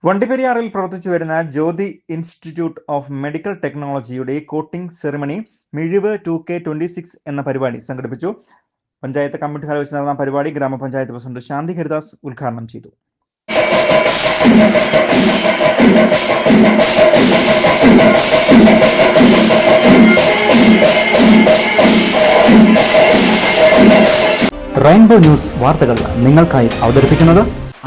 വണ്ടിപ്പെരിയാറിൽ പ്രവർത്തിച്ചു വരുന്ന ജ്യോതി institute of medical ടെക്നോളജിയുടെ കോട്ടിംഗ് സെറിമണി മിഴിവ് 2K26 എന്ന പരിപാടി സംഘടിപ്പിച്ചു. പഞ്ചായത്ത് കമ്മിറ്റി ഹാളിൽ വെച്ച് നടന്ന പരിപാടി ഗ്രാമപഞ്ചായത്ത് പ്രസിഡന്റ് ശാന്തി ഹരിദാസ് ഉദ്ഘാടനം ചെയ്തു. റെയിൻബോ ന്യൂസ് വാർത്തകൾ നിങ്ങൾക്കായി അവതരിപ്പിക്കുന്നത്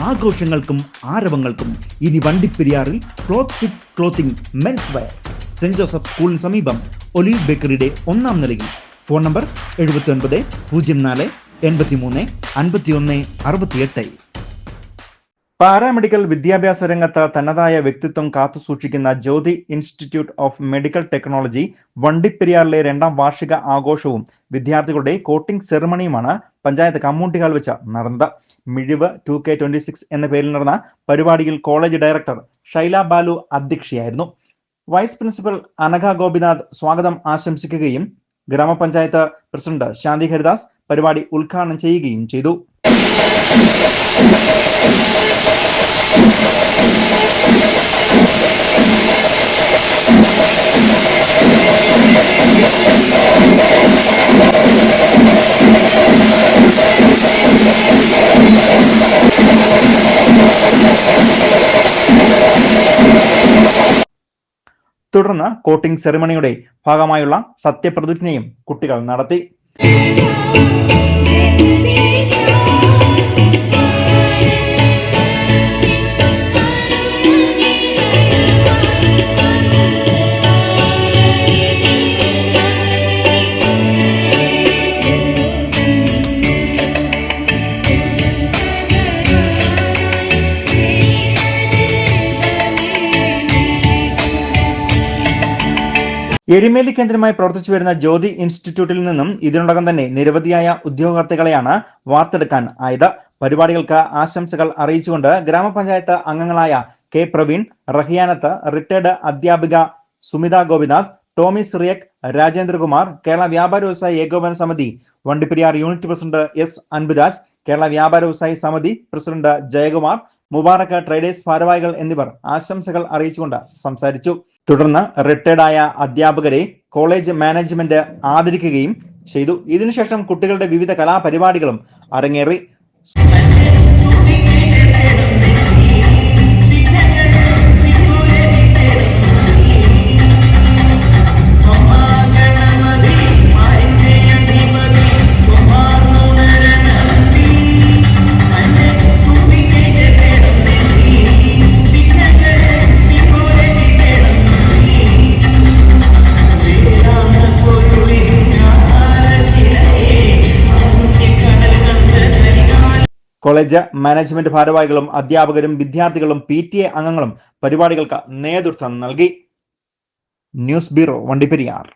ആഘോഷങ്ങൾക്കും ആരവങ്ങൾക്കും ഇനി വണ്ടിപ്പെരിയാറിൽ cloth fit clothing men's wear, saint Joseph സ്കൂളിന് സമീപം ഒലീവ് ബേക്കറിയുടെ 1ാം നിലയിൽ. Phone number 79 04 83 51 68. പാരാമെഡിക്കൽ വിദ്യാഭ്യാസ രംഗത്ത് തനതായ വ്യക്തിത്വം കാത്തുസൂക്ഷിക്കുന്ന Jyothi institute of medical technology വണ്ടിപ്പെരിയാറിലെ 2ാം വാർഷിക ആഘോഷവും വിദ്യാർത്ഥികളുടെ കോട്ടിംഗ് സെറിമണിയുമാണ് പഞ്ചായത്ത് കമ്മ്യൂണിറ്റി ഹാൾ വെച്ച് നടന്നത്. മിഴിവ് 2K26 എന്ന പേരിൽ നടന്ന പരിപാടിയിൽ കോളേജ് ഡയറക്ടർ ഷൈല ബാലു അധ്യക്ഷയായിരുന്നു. വൈസ് പ്രിൻസിപ്പൽ അനഘ ഗോപിനാഥ് സ്വാഗതം ആശംസിക്കുകയും ഗ്രാമപഞ്ചായത്ത് പ്രസിഡന്റ് ശാന്തി ഹരിദാസ് പരിപാടി ഉദ്ഘാടനം ചെയ്യുകയും ചെയ്തു. തുടർന്ന് കോട്ടിംഗ് സെറിമണിയുടെ ഭാഗമായുള്ള സത്യപ്രതിജ്ഞയും കുട്ടികൾ നടത്തി. എരുമേലി കേന്ദ്രമായി പ്രവർത്തിച്ചു വരുന്ന ജ്യോതി ഇൻസ്റ്റിറ്റ്യൂട്ടിൽ നിന്നും ഇതിനോടകം തന്നെ നിരവധിയായ ഉദ്യോഗാർത്ഥികളെയാണ് വാർത്തെടുക്കാൻ ആയത്. പരിപാടികൾക്ക് ആശംസകൾ അറിയിച്ചുകൊണ്ട് ഗ്രാമപഞ്ചായത്ത് അംഗങ്ങളായ കെ പ്രവീൺ, റഹിയാനത്ത്, റിട്ടയർഡ് അധ്യാപിക സുമിത ഗോപിനാഥ്, ടോമി സിറിയക്, രാജേന്ദ്രകുമാർ, കേരള വ്യാപാര വ്യവസായ ഏകോപന സമിതി Vandiperiyar unit president S Anburaj, Kerala വ്യാപാര വ്യവസായ സമിതി പ്രസിഡന്റ് ജയകുമാർ, മുബാറക് ട്രേഡേഴ്സ് ഭാരവാഹികൾ എന്നിവർ ആശംസകൾ അറിയിച്ചുകൊണ്ട് സംസാരിച്ചു. തുടർന്ന് റിട്ടയർഡായ അധ്യാപകരെ കോളേജ് മാനേജ്മെന്റ് ആദരിക്കുകയും ചെയ്തു. ഇതിനുശേഷം കുട്ടികളുടെ വിവിധ കലാപരിപാടികളും അരങ്ങേറി. കോളേജ് മാനേജ്മെന്റ് ഭാരവാഹികളും അധ്യാപകരും വിദ്യാർത്ഥികളും PTA അംഗങ്ങളും പരിപാടികൾക്ക് നേതൃത്വം നൽകി. News bureau, Vandiperiyar.